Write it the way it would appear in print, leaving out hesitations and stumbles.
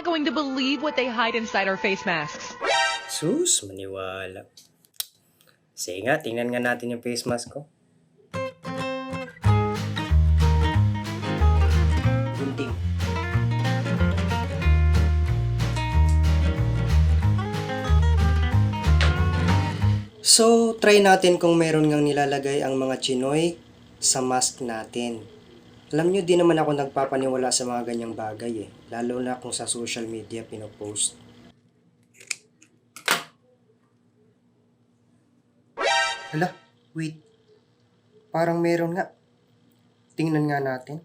not going to believe what they hide inside our face masks. Sus, maniwala. Sige nga, tingnan nga natin yung face mask ko. Gunting. So, try natin kung meron ngang nilalagay ang mga chinoy sa mask natin. Alam nyo, di naman ako nagpapaniwala sa mga ganyang bagay eh. Lalo na kung sa social media pinopost. Hala, wait. Parang meron nga. Tingnan nga natin.